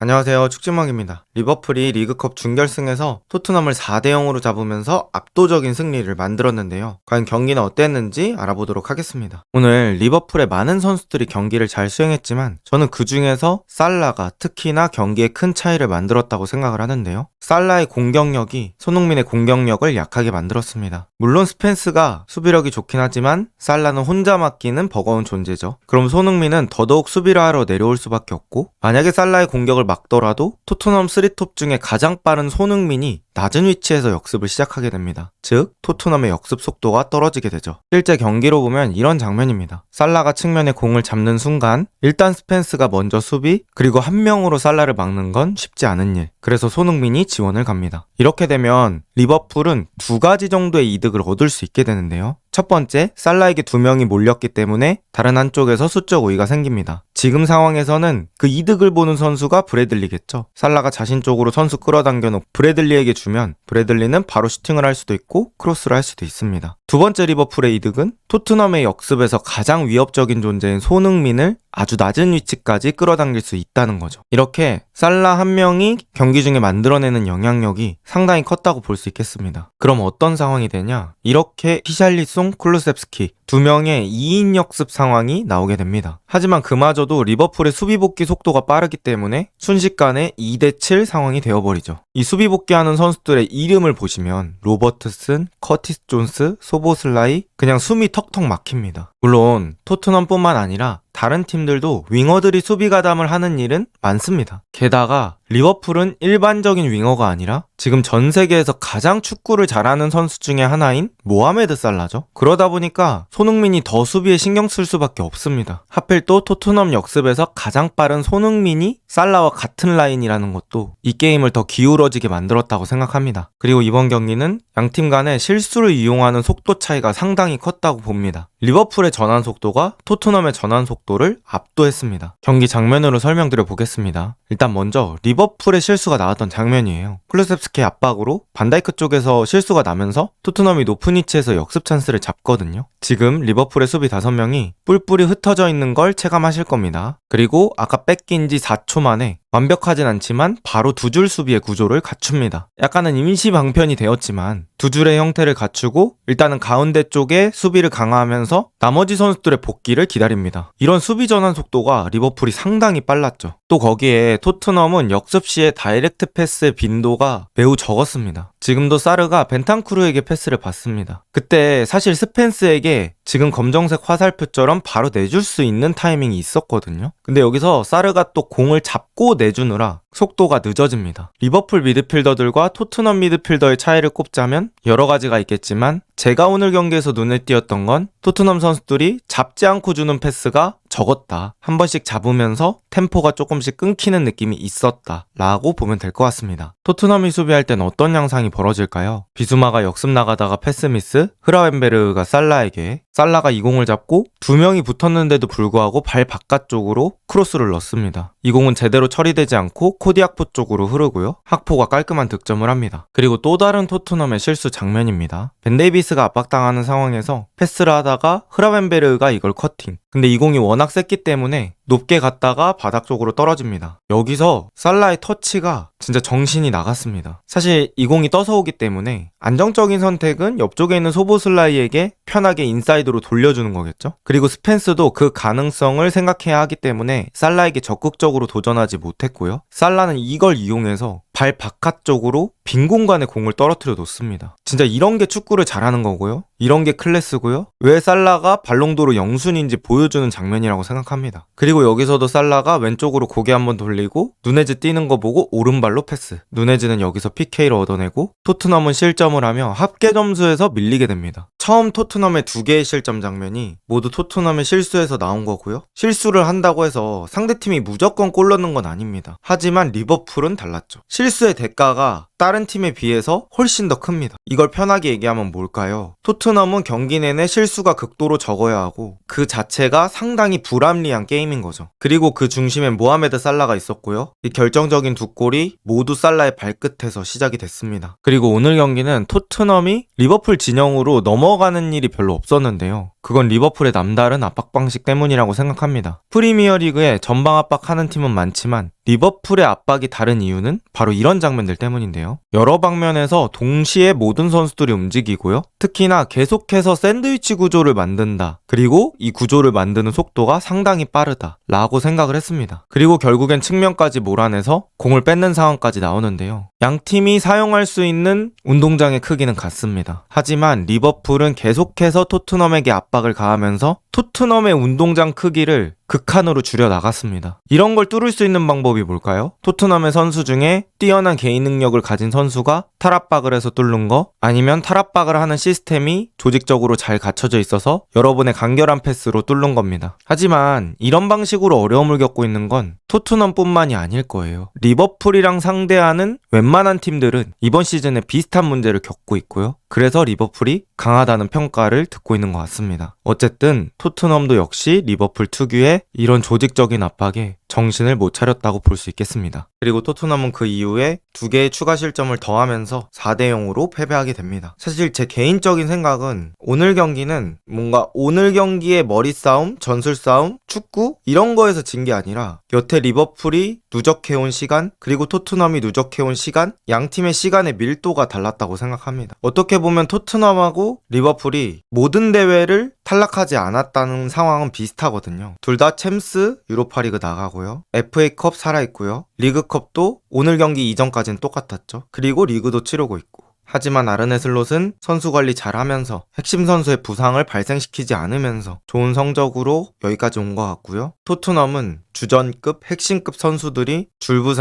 안녕하세요. 축진망입니다. 리버풀이 리그컵 준결승에서 토트넘을 4대0으로 잡으면서 압도적인 승리를 만들었는데요. 과연 경기는 어땠는지 알아보도록 하겠습니다. 오늘 리버풀의 많은 선수들이 경기를 잘 수행했지만 저는 그 중에서 살라가 특히나 경기에 큰 차이를 만들었다고 생각을 하는데요. 살라의 공격력이 손흥민의 공격력을 약하게 만들었습니다. 물론 스펜스가 수비력이 좋긴 하지만 살라는 혼자 맡기는 버거운 존재죠. 그럼 손흥민은 더더욱 수비를 하러 내려올 수밖에 없고, 만약에 살라의 공격을 막더라도 토트넘 3톱 중에 가장 빠른 손흥민이 낮은 위치에서 역습을 시작하게 됩니다. 즉 토트넘의 역습 속도가 떨어지게 되죠. 실제 경기로 보면 이런 장면입니다. 살라가 측면에 공을 잡는 순간 일단 스펜스가 먼저 수비, 그리고 한 명으로 살라를 막는 건 쉽지 않은 일. 그래서 손흥민이 지원을 갑니다. 이렇게 되면 리버풀은 두 가지 정도의 이득을 얻을 수 있게 되는데요. 첫 번째, 살라에게 두 명이 몰렸기 때문에 다른 한쪽에서 수적 우위가 생깁니다. 지금 상황에서는 그 이득을 보는 선수가 브래들리겠죠. 살라가 자신 쪽으로 선수 끌어당겨 놓고 브래들리에게 주면 브래들리는 바로 슈팅을 할 수도 있고 크로스를 할 수도 있습니다. 두 번째 리버풀의 이득은 토트넘의 역습에서 가장 위협적인 존재인 손흥민을 아주 낮은 위치까지 끌어당길 수 있다는 거죠. 이렇게 살라 한 명이 경기 중에 만들어내는 영향력이 상당히 컸다고 볼 수 있겠습니다. 그럼 어떤 상황이 되냐? 이렇게 히샬리송, 쿨루셉스키 두 명의 2인 역습 상황이 나오게 됩니다. 하지만 그마저도 리버풀의 수비 복귀 속도가 빠르기 때문에 순식간에 2대7 상황이 되어버리죠. 이 수비 복귀하는 선수들의 이름을 보시면 로버트슨, 커티스 존스, 소보슬라이, 그냥 숨이 턱턱 막힙니다. 물론 토트넘뿐만 아니라 다른 팀들도 윙어들이 수비 가담을 하는 일은 많습니다. 게다가 리버풀은 일반적인 윙어가 아니라 지금 전 세계에서 가장 축구를 잘하는 선수 중에 하나인 모하메드 살라죠. 그러다 보니까 손흥민이 더 수비에 신경 쓸 수밖에 없습니다. 하필 또 토트넘 역습에서 가장 빠른 손흥민이 살라와 같은 라인이라는 것도 이 게임을 더 기울어지게 만들었다고 생각합니다. 그리고 이번 경기는 양팀 간의 실수를 이용하는 속도 차이가 상당히 컸다고 봅니다. 리버풀의 전환 속도가 토트넘의 전환 속도를 압도했습니다. 경기 장면으로 설명드려 보겠습니다. 일단 먼저 리버풀의 실수가 나왔던 장면이에요. 클루셉스키의 압박으로 반다이크 쪽에서 실수가 나면서 토트넘이 높은 위치에서 역습 찬스를 잡거든요. 지금 리버풀의 수비 5명이 뿔뿔이 흩어져 있는 걸 체감하실 겁니다. 그리고 아까 뺏긴 지 4초 만에 완벽하진 않지만 바로 두 줄 수비의 구조를 갖춥니다. 약간은 임시 방편이 되었지만 두 줄의 형태를 갖추고 일단은 가운데 쪽에 수비를 강화하면서 나머지 선수들의 복귀를 기다립니다. 이런 수비 전환 속도가 리버풀이 상당히 빨랐죠. 또 거기에 토트넘은 역습 시에 다이렉트 패스의 빈도가 매우 적었습니다. 지금도 사르가 벤탄쿠르에게 패스를 받습니다. 그때 사실 스펜스에게 지금 검정색 화살표처럼 바로 내줄 수 있는 타이밍이 있었거든요. 근데 여기서 사르가 또 공을 잡고 내주느라 속도가 늦어집니다. 리버풀 미드필더들과 토트넘 미드필더의 차이를 꼽자면 여러 가지가 있겠지만 제가 오늘 경기에서 눈에 띄었던 건 토트넘 선수들이 잡지 않고 주는 패스가 적었다. 한 번씩 잡으면서 템포가 조금씩 끊기는 느낌이 있었다 라고 보면 될 것 같습니다. 토트넘이 수비할 땐 어떤 양상이 벌어질까요? 비수마가 역습 나가다가 패스 미스, 흐라웬베르가 살라에게, 살라가 이 공을 잡고 두 명이 붙었는데도 불구하고 발 바깥쪽으로 크로스를 넣습니다. 이 공은 제대로 처리되지 않고 코디악포 쪽으로 흐르고요. 학포가 깔끔한 득점을 합니다. 그리고 또 다른 토트넘의 실수 장면입니다. 벤 데이비스가 압박당하는 상황에서 패스를 하다가 흐라웬베르가 이걸 커팅. 근데 이 공이 워낙 셌기 때문에 높게 갔다가 바닥 쪽으로 떨어집니다. 여기서 살라의 터치가 진짜 정신이 나갔습니다. 사실 이 공이 떠서 오기 때문에 안정적인 선택은 옆쪽에 있는 소보슬라이에게 편하게 인사이드로 돌려주는 거겠죠? 그리고 스펜스도 그 가능성을 생각해야 하기 때문에 살라에게 적극적으로 도전하지 못했고요. 살라는 이걸 이용해서 발 바깥쪽으로 빈 공간에 공을 떨어뜨려 놓습니다. 진짜 이런 게 축구를 잘하는 거고요. 이런 게 클래스고요. 왜 살라가 발롱도르 영순인지 보여주는 장면이라고 생각합니다. 그리고 여기서도 살라가 왼쪽으로 고개 한번 돌리고 누네즈 뛰는 거 보고 오른발로 패스. 누네즈는 여기서 PK를 얻어내고 토트넘은 실점을 하며 합계 점수에서 밀리게 됩니다. 처음 토트넘의 2개의 실점 장면이 모두 토트넘의 실수에서 나온 거고요. 실수를 한다고 해서 상대팀이 무조건 골 넣는 건 아닙니다. 하지만 리버풀은 달랐죠. 실수의 대가가 다른 팀에 비해서 훨씬 더 큽니다. 이걸 편하게 얘기하면 뭘까요? 토트넘은 경기 내내 실수가 극도로 적어야 하고 그 자체가 상당히 불합리한 게임인 거죠. 그리고 그 중심엔 모하메드 살라가 있었고요. 이 결정적인 두 골이 모두 살라의 발끝에서 시작이 됐습니다. 그리고 오늘 경기는 토트넘이 리버풀 진영으로 넘어가는 일이 별로 없었는데요. 그건 리버풀의 남다른 압박 방식 때문이라고 생각합니다. 프리미어리그에 전방 압박하는 팀은 많지만 리버풀의 압박이 다른 이유는 바로 이런 장면들 때문인데요. 여러 방면에서 동시에 모든 선수들이 움직이고요. 특히나 계속해서 샌드위치 구조를 만든다. 그리고 이 구조를 만드는 속도가 상당히 빠르다. 라고 생각을 했습니다. 그리고 결국엔 측면까지 몰아내서 공을 뺏는 상황까지 나오는데요. 양 팀이 사용할 수 있는 운동장의 크기는 같습니다. 하지만 리버풀은 계속해서 토트넘에게 압박을 가하면서 토트넘의 운동장 크기를 극한으로 줄여 나갔습니다. 이런 걸 뚫을 수 있는 방법이 뭘까요? 토트넘의 선수 중에 뛰어난 개인 능력을 가진 선수가 탈압박을 해서 뚫는 거, 아니면 탈압박을 하는 시스템이 조직적으로 잘 갖춰져 있어서 여러분의 간결한 패스로 뚫는 겁니다. 하지만 이런 방식으로 어려움을 겪고 있는 건 토트넘뿐만이 아닐 거예요. 리버풀이랑 상대하는 웬만한 팀들은 이번 시즌에 비슷한 문제를 겪고 있고요. 그래서 리버풀이 강하다는 평가를 듣고 있는 것 같습니다. 어쨌든 토트넘도 역시 리버풀 특유의 이런 조직적인 압박에 정신을 못 차렸다고 볼 수 있겠습니다. 그리고 토트넘은 그 이후에 2개의 추가 실점을 더하면서 4대 0으로 패배하게 됩니다. 사실 제 개인적인 생각은 오늘 경기는 뭔가 오늘 경기의 머리 싸움, 전술 싸움, 축구 이런 거에서 진 게 아니라 여태 리버풀이 누적해온 시간, 그리고 토트넘이 누적해온 시간, 양 팀의 시간의 밀도가 달랐다고 생각합니다. 어떻게 보면 토트넘하고 리버풀이 모든 대회를 탈락하지 않았다는 상황은 비슷하거든요. 둘 다 챔스, 유로파리그 나가고요. FA컵 살아있고요. 리그컵도 오늘 경기 이전까지는 똑같았죠. 그리고 리그도 치르고 있고. 하지만 아르네 슬롯은 선수 관리 잘 하면서 핵심 선수의 부상을 발생시키지 않으면서 좋은 성적으로 여기까지 온 것 같고요. 토트넘은 주전급, 핵심급 선수들이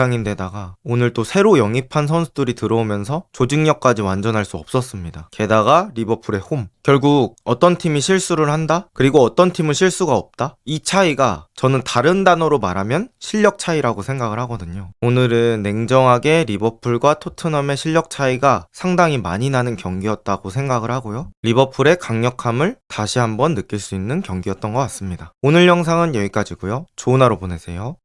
줄부상인데다가 오늘 또 새로 영입한 선수들이 들어오면서 조직력까지 완전할 수 없었습니다. 게다가 리버풀의 홈. 결국 어떤 팀이 실수를 한다? 그리고 어떤 팀은 실수가 없다? 이 차이가 저는 다른 단어로 말하면 실력 차이라고 생각을 하거든요. 오늘은 냉정하게 리버풀과 토트넘의 실력 차이가 상당히 많이 나는 경기였다고 생각을 하고요. 리버풀의 강력함을 다시 한번 느낄 수 있는 경기였던 것 같습니다. 오늘 영상은 여기까지고요. 좋은 하루 보내세요.